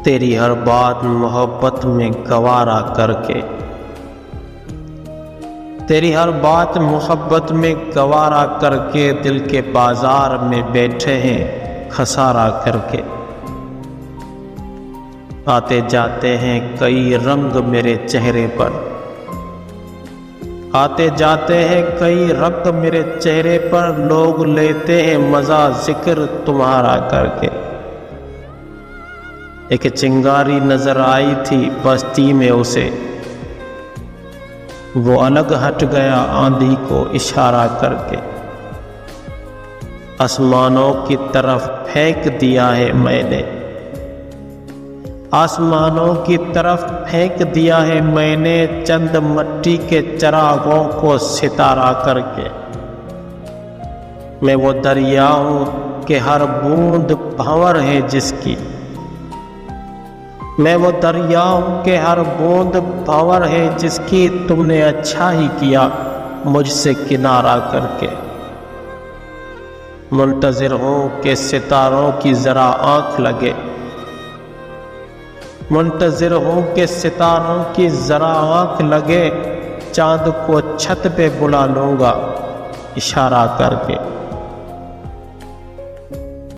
तेरी हर बात मोहब्बत में गवारा करके, तेरी हर बात मोहब्बत में गवारा करके, दिल के बाजार में बैठे हैं खसारा करके। आते जाते हैं कई रंग मेरे चेहरे पर, आते जाते हैं कई रंग मेरे चेहरे पर, लोग लेते हैं मज़ा जिक्र तुम्हारा करके। एक चिंगारी नजर आई थी बस्ती में उसे, वो अलग हट गया आंधी को इशारा करके। आसमानों की तरफ फेंक दिया है मैंने, आसमानों की तरफ फेंक दिया है मैंने, चंद मट्टी के चरागों को सितारा करके। मैं वो दरिया हूँ कि हर बूंद भंवर है जिसकी, मैं वो दरिया हूँ कि हर बूंद भंवर है जिसकी, तुमने अच्छा ही किया मुझसे किनारा करके। मुंतज़िर हूँ कि सितारों की ज़रा आँख लगे, मुंतज़िर हूँ कि सितारों की ज़रा आँख लगे, चाँद को छत पे बुला लूँगा इशारा करके।